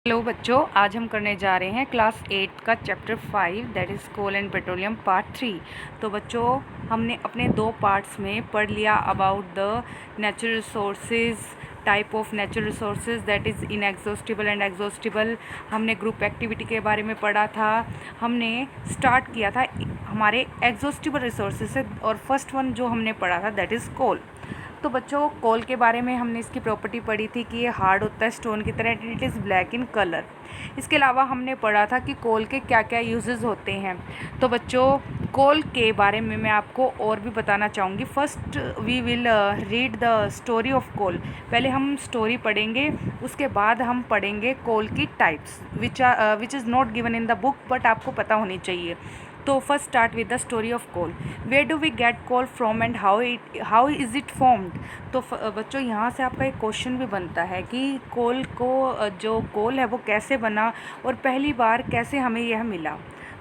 Hello बच्चों, आज हम करने जा रहे हैं क्लास 8 का chapter 5 that is coal and petroleum part 3। तो बच्चों, हमने अपने दो पार्ट्स में पढ़ लिया about the natural resources, type of natural resources that is inexhaustible and exhaustible. हमने ग्रुप एक्टिविटी के बारे में पढ़ा था। हमने स्टार्ट किया था हमारे एग्जॉस्टिबल रिसोर्सेज से, और फर्स्ट वन जो हमने पढ़ा था दैट इज़ कोल। तो बच्चों, कोल के बारे में हमने इसकी प्रॉपर्टी पढ़ी थी कि ये हार्ड होता है स्टोन की तरह, it is black in colour. इसके अलावा हमने पढ़ा था कि कोल के क्या क्या यूजेस होते हैं। तो बच्चों, कोल के बारे में मैं आपको और भी बताना चाहूँगी। First we will read the story of coal. पहले हम स्टोरी पढ़ेंगे, उसके बाद हम पढ़ेंगे कोल की types which is not given in the book, but आपको पता होनी चाहिए। तो first start with the story of coal. Where do we get coal from and how is it formed. तो बच्चों, यहाँ से आपका एक क्वेश्चन भी बनता है कि कोल को जो कोल है वो कैसे बना और पहली बार कैसे हमें यह मिला।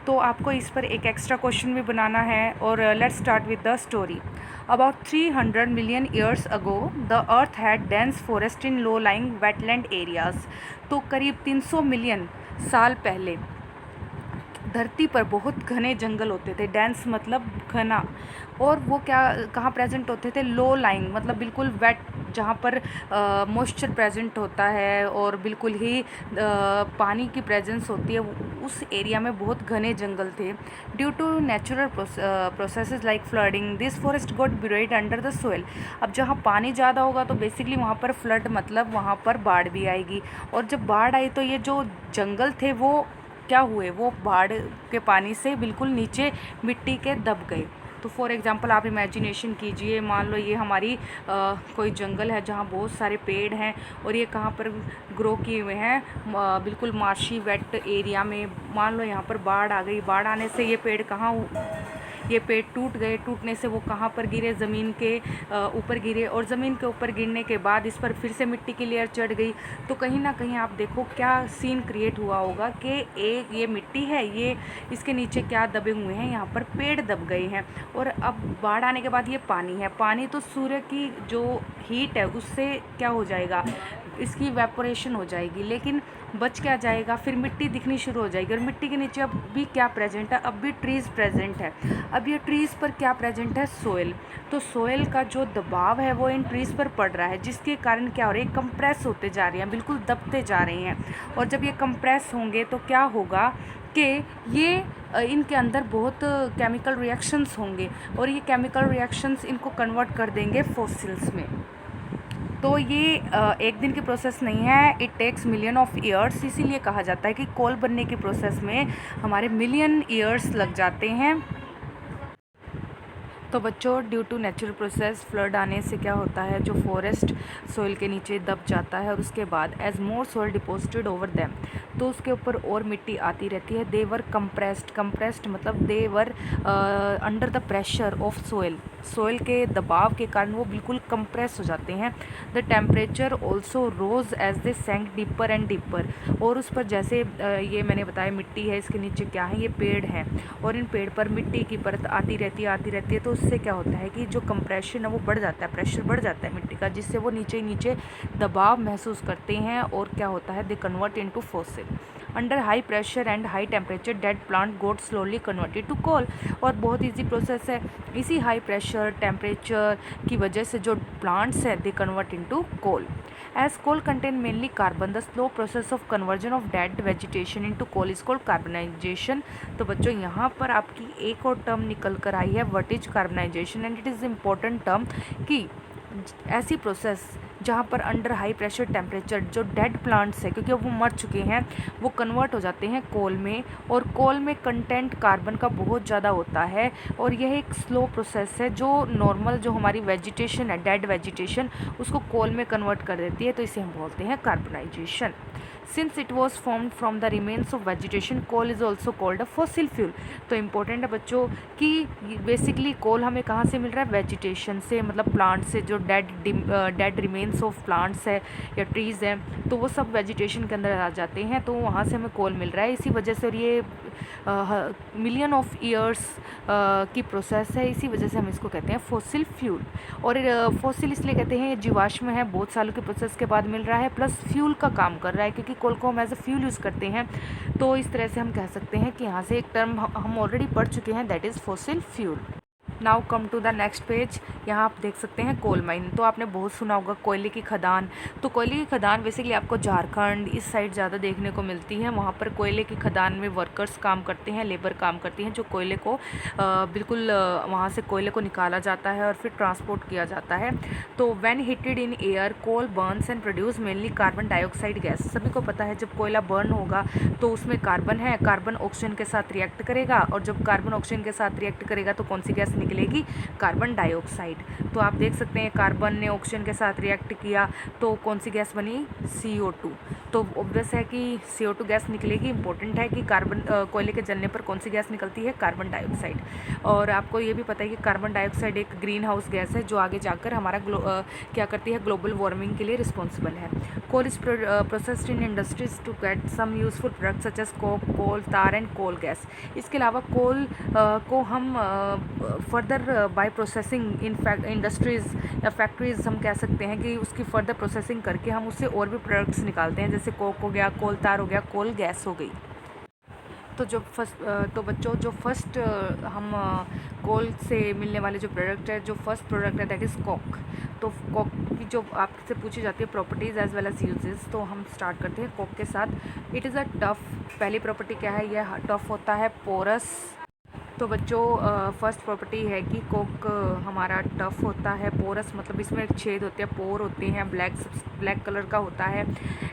तो आपको इस पर एक एक्स्ट्रा क्वेश्चन भी बनाना है। और let's start with the story. About 300 million years ago the earth had dense forest in low lying wetland areas. तो करीब 300 मिलियन साल पहले धरती पर बहुत घने जंगल होते थे। डेंस मतलब घना, और वो क्या कहाँ प्रेजेंट होते थे? लो लाइंग मतलब बिल्कुल वेट, जहाँ पर मॉइस्चर प्रेजेंट होता है और बिल्कुल ही पानी की प्रेजेंस होती है, उस एरिया में बहुत घने जंगल थे। Due to natural processes like flooding this forest got buried under the soil. अब जहाँ पानी ज़्यादा होगा तो बेसिकली वहाँ पर फ्लड मतलब वहाँ पर बाढ़ भी आएगी, और जब बाढ़ आई तो ये जो जंगल थे वो क्या हुए, वो बाढ़ के पानी से बिल्कुल नीचे मिट्टी के दब गए। तो फॉर एग्ज़ाम्पल आप इमेजिनेशन कीजिए, मान लो ये हमारी कोई जंगल है जहाँ बहुत सारे पेड़ हैं, और ये कहाँ पर ग्रो किए हुए हैं, बिल्कुल मार्शी वेट एरिया में। मान लो यहाँ पर बाढ़ आ गई, बाढ़ आने से ये पेड़ ये पेड़ टूट गए। टूटने से वो कहाँ पर गिरे? ज़मीन के ऊपर गिरे, और ज़मीन के ऊपर गिरने के बाद इस पर फिर से मिट्टी की लेयर चढ़ गई। तो कहीं ना कहीं आप देखो क्या सीन क्रिएट हुआ होगा कि एक ये मिट्टी है, ये इसके नीचे क्या दबे हुए हैं, यहाँ पर पेड़ दब गए हैं। और अब बाढ़ आने के बाद ये पानी है, पानी तो सूर्य की जो हीट है उससे क्या हो जाएगा, इसकी इवेपोरेशन हो जाएगी, लेकिन बच क्या जाएगा? फिर मिट्टी दिखनी शुरू हो जाएगी। और मिट्टी के नीचे अब भी क्या प्रेजेंट है? अब भी ट्रीज़ प्रेजेंट है। अब ये ट्रीज़ पर क्या प्रेजेंट है? सोइल। तो सोइल का जो दबाव है वो इन ट्रीज़ पर पड़ रहा है, जिसके कारण क्या हो रहा है? कंप्रेस होते जा रहे हैं, बिल्कुल दबते जा रहे हैं। और जब ये कंप्रेस होंगे तो क्या होगा कि ये इनके अंदर बहुत केमिकल रिएक्शंस होंगे, और ये केमिकल रिएक्शंस इनको कन्वर्ट कर देंगे फॉसिल्स में। तो ये एक दिन की प्रोसेस नहीं है, it takes million of years. इसीलिए कहा जाता है कि कोल बनने की प्रोसेस में हमारे मिलियन ईयर्स लग जाते हैं। तो बच्चों, due to natural process flood आने से क्या होता है, जो फॉरेस्ट सोइल के नीचे दब जाता है, और उसके बाद एज मोर सोइल डिपॉजिटेड ओवर देम, तो उसके ऊपर और मिट्टी आती रहती है। दे वर कंप्रेस्ड मतलब they were under the pressure of soil. Soil के दबाव के कारण वो बिल्कुल कंप्रेस हो जाते हैं। The temperature also rose as they sank deeper and deeper. और उस पर जैसे ये मैंने बताया मिट्टी है, इसके नीचे क्या है? ये पेड़ हैं, और इन पेड़ पर मिट्टी की परत आती रहती है। तो उससे क्या होता है कि जो कंप्रेशन है वो बढ़ जाता है, प्रेशर बढ़ जाता है मिट्टी का, जिससे वो नीचे नीचे दबाव महसूस करते हैं। और क्या होता है? They convert into fossil. Under high pressure and high temperature dead plant got slowly converted to coal. और बहुत ईजी प्रोसेस है, इसी हाई प्रेशर टेम्परेचर की वजह से जो प्लांट्स है they convert into coal. As coal contain mainly carbon, the slow process of conversion of dead vegetation into coal is called carbonisation. तो बच्चों, यहाँ पर आपकी एक और टर्म निकल कर आई है, what is carbonisation, and it is important term कि ऐसी प्रोसेस जहाँ पर अंडर हाई प्रेशर टेम्परेचर जो डेड प्लांट्स है, क्योंकि वो मर चुके हैं, वो कन्वर्ट हो जाते हैं कोल में। और कोल में कंटेंट कार्बन का बहुत ज़्यादा होता है, और यह एक स्लो प्रोसेस है जो नॉर्मल जो हमारी वेजिटेशन है, डेड वेजिटेशन, उसको कोल में कन्वर्ट कर देती है। तो इसे हम बोलते हैं carbonisation. Since it was formed from the remains of vegetation, coal is also called a fossil fuel. तो इम्पोर्टेंट है बच्चों कि बेसिकली कोल हमें कहाँ से मिल रहा है? वेजिटेशन से, मतलब प्लांट से, जो डेड रिमेन्स ऑफ प्लांट्स है या ट्रीज़ हैं, तो वो सब वेजिटेशन के अंदर आ जाते हैं, तो वहाँ से हमें कोल मिल रहा है। इसी वजह से, और ये मिलियन ऑफ ईयर्स की प्रोसेस है, इसी वजह से हम इसको कहते हैं फॉसिल फ्यूल। और फॉसिल इसलिए कहते हैं, ये जीवाश्म है, बहुत सालों के प्रोसेस के बाद मिल रहा है, प्लस फ्यूल का काम कर रहा है, क्योंकि कोल को हम एज अ फ्यूल यूज़ करते हैं। तो इस तरह से हम कह सकते हैं कि यहाँ से एक टर्म हम ऑलरेडी पढ़ चुके हैं, that is fossil fuel. Now come to the next page. यहाँ आप देख सकते हैं कोल माइन। तो आपने बहुत सुना होगा कोयले की खदान। तो कोयले की खदान बेसिकली आपको झारखंड इस साइड ज़्यादा देखने को मिलती है। वहाँ पर कोयले की खदान में वर्कर्स काम करते हैं, लेबर काम करती हैं, जो कोयले को बिल्कुल वहाँ से कोयले को निकाला जाता है और फिर ट्रांसपोर्ट किया जाता है। तो when heated in air coal burns and produce mainly carbon dioxide gas. सभी को पता है जब कोयला बर्न होगा तो उसमें कार्बन है, कार्बन ऑक्सीजन के साथ रिएक्ट करेगा, और जब कार्बन ऑक्सीजन के साथ रिएक्ट करेगा तो कौन सी गैस निकलेगी? Carbon dioxide. तो आप देख सकते हैं कार्बन ने ऑक्सीजन के साथ रिएक्ट किया तो कौन सी गैस बनी? CO2। तो ऑब्वियस है कि CO2 गैस निकलेगी। इंपॉर्टेंट है कि कार्बन कोयले के जलने पर कौन सी गैस निकलती है? Carbon dioxide. और आपको ये भी पता है कि कार्बन डाइऑक्साइड एक ग्रीन हाउस गैस है जो आगे जाकर हमारा क्या करती है? ग्लोबल वार्मिंग के लिए रिस्पॉन्सिबल है। Coal is processed in industries to get some useful product such as coke, coal tar and coal gas. इसके अलावा कोल को हम further by processing in industries या फैक्ट्रीज़ हम कह सकते हैं कि उसकी फर्दर प्रोसेसिंग करके हम उससे और भी प्रोडक्ट्स निकालते हैं, जैसे कोक हो गया, कोल तार हो गया, कोल गैस हो गई। तो बच्चों जो फर्स्ट हम कोल से मिलने वाले जो प्रोडक्ट है, जो फर्स्ट प्रोडक्ट है दैट इज़ कोक। तो कोक की जो आपसे पूछी जाती है properties as well as uses, तो हम स्टार्ट करते हैं कोक के साथ। It is a tough. पहली प्रॉपर्टी क्या है? यह टफ होता है, पोरस। तो बच्चों फर्स्ट प्रॉपर्टी है कि कोक हमारा टफ होता है, पोरस मतलब इसमें एक छेद होते हैं, पोर होते हैं, ब्लैक कलर का होता है,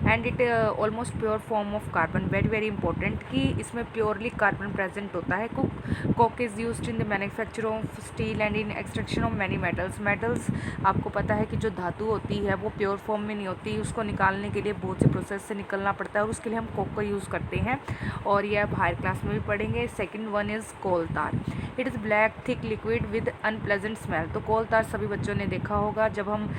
and it almost pure form of carbon. Very very important कि इसमें प्योरली कार्बन प्रेजेंट होता है। Coke is used in the manufacture of steel and in extraction of many metals. आपको पता है कि जो धातु होती है वो प्योर फॉर्म में नहीं होती, उसको निकालने के लिए बहुत से प्रोसेस से निकलना पड़ता है और उसके लिए हम कोक का यूज़ करते हैं, और यह आप हायर क्लास में भी पढ़ेंगे। सेकेंड वन इज़ कोल तार। It is black thick liquid with unpleasant smell. तो कोल तार सभी बच्चों ने देखा होगा। जब हम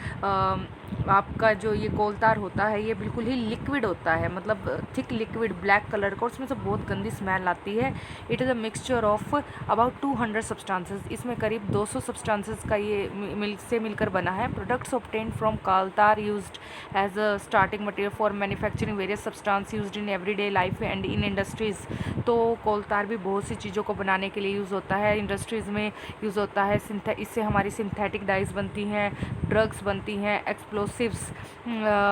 आपका जो ये कोल तार होता है ये बिल्कुल ही लिक्विड होता है, मतलब थिक लिक्विड ब्लैक कलर का, उसमें से बहुत गंदी स्मेल आती है। It is a mixture of about 200 substances. इसमें करीब 200 सब्सटेंसेस का ये मिलकर बना है। Products obtained from coal tar used as a starting material for manufacturing various substance used in everyday life and in industries. तो कोल तार भी बहुत सी चीज़ों को बनाने के लिए यूज़ होता है, इंडस्ट्रीज़ में यूज़ होता है। इससे हमारी सिंथेटिक डाइज बनती हैं, ड्रग्स बनती हैं, एक्सप्लोसिव्स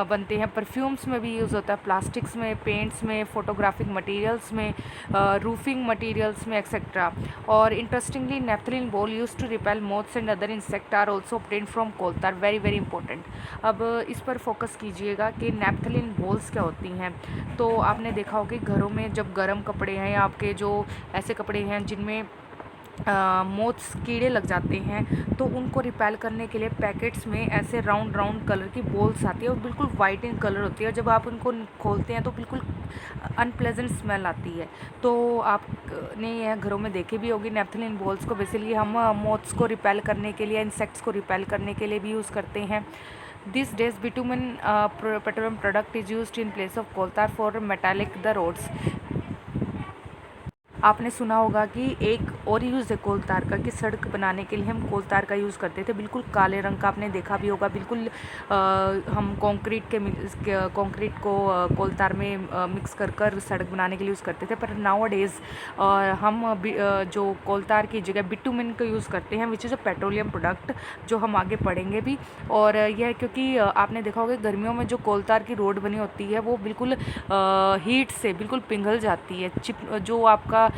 बनते हैं, परफ्यूम्स में भी यूज़ होता है, प्लास्टिक्स में, पेंट्स में, फोटोग्राफिक मटेरियल्स में, रूफिंग मटेरियल्स में एक्सेट्रा। और interestingly naphthalene ball use to repel moths and other insect are also obtained from coal tar. Very very important. अब इस पर फोकस कीजिएगा कि नेफ्थलीन बॉल्स क्या होती हैं। तो आपने देखा होगा कि घरों में जब गर्म कपड़े हैं या आपके जो ऐसे कपड़े हैं जिनमें मोथ्स कीड़े लग जाते हैं, तो उनको रिपेल करने के लिए पैकेट्स में ऐसे राउंड राउंड कलर की बॉल्स आती है और बिल्कुल वाइट इन कलर होती है, और जब आप उनको खोलते हैं तो बिल्कुल अनप्लेजेंट स्मेल आती है। तो आपने यह घरों में देखे भी होगी नेफ्थलीन बॉल्स को। बेसिकली हम मोथ्स को रिपेल करने के लिए, इंसेक्ट्स को रिपेल करने के लिए भी यूज़ करते हैं। This days bitumen petroleum product is used in place of coal tar for metallic the roads. आपने सुना होगा कि एक और यूज़ है कोल तार का कि सड़क बनाने के लिए हम कोल तार का यूज़ करते थे, बिल्कुल काले रंग का। आपने देखा भी होगा, बिल्कुल हम कंक्रीट को कोल तार में मिक्स कर सड़क बनाने के लिए यूज़ करते थे। पर नाउ डेज़ हम जो कोल तार की जगह बिटुमेन का यूज़ करते हैं, which is a petroleum product, जो हम आगे पढ़ेंगे भी। और यह क्योंकि आपने देखा होगा गर्मियों में जो कोल तार की रोड बनी होती है वो बिल्कुल हीट से बिल्कुल पिघल जाती है। जो आपका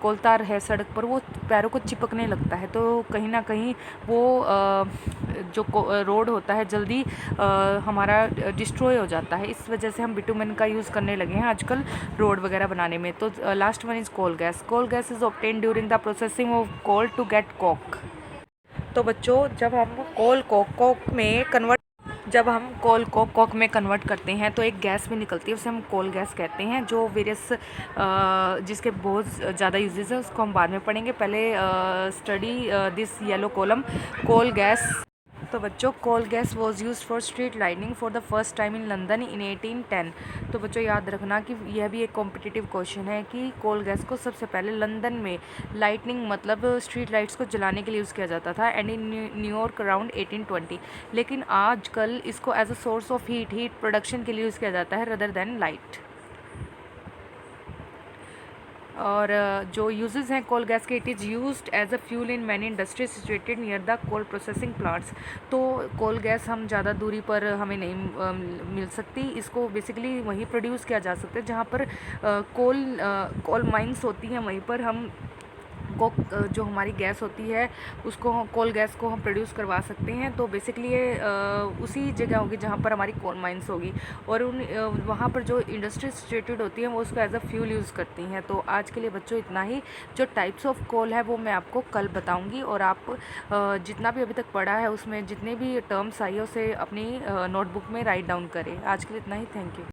कोल तार है सड़क पर वो पैरों को चिपकने लगता है, तो कहीं ना कहीं वो जो रोड होता है जल्दी हमारा डिस्ट्रॉय हो जाता है। इस वजह से हम बिटुमेन का यूज़ करने लगे हैं आजकल रोड वगैरह बनाने में। तो last one is coal gas. Coal gas is obtained during the processing of coal to get coke. तो बच्चों जब हम कोल को कोक में कन्वर्ट करते हैं तो एक गैस भी निकलती है, उसे हम कोल गैस कहते हैं, जो वेरियस जिसके बहुत ज़्यादा यूजेस है, उसको हम बाद में पढ़ेंगे। पहले study this yellow column coal gas. तो बच्चों coal gas was use for street lightning for the first time in London in 1810। तो बच्चों याद रखना कि यह भी एक कॉम्पिटिटिव क्वेश्चन है कि कोल गैस को सबसे पहले लंदन में लाइटनिंग मतलब स्ट्रीट लाइट्स को जलाने के लिए यूज़ किया जाता था एंड इन न्यूयॉर्क अराउंड 1820। लेकिन आजकल इसको as a source of heat production के लिए यूज़ किया जाता है रदर देन लाइट। और जो यूजेस हैं कोल गैस के, it is used as a fuel in many industries situated near the coal processing plants. तो कोल गैस हम ज़्यादा दूरी पर हमें नहीं मिल सकती, इसको बेसिकली वहीं प्रोड्यूस किया जा सकता है जहाँ पर कोल माइंस होती हैं, वहीं पर हम को जो हमारी गैस होती है उसको कोल गैस को हम प्रोड्यूस करवा सकते हैं। तो बेसिकली ये उसी जगह होगी जहाँ पर हमारी कोल माइंस होगी और वहाँ पर जो इंडस्ट्री सिचुएटेड होती हैं वो उसको एज अ फ्यूल यूज़ करती हैं। तो आज के लिए बच्चों इतना ही। जो टाइप्स ऑफ कोल है वो मैं आपको कल बताऊँगी और आप जितना भी अभी तक पढ़ा है उसमें जितने भी टर्म्स आई है उसे अपनी नोटबुक में राइट डाउन करें। आज के लिए इतना ही। Thank you.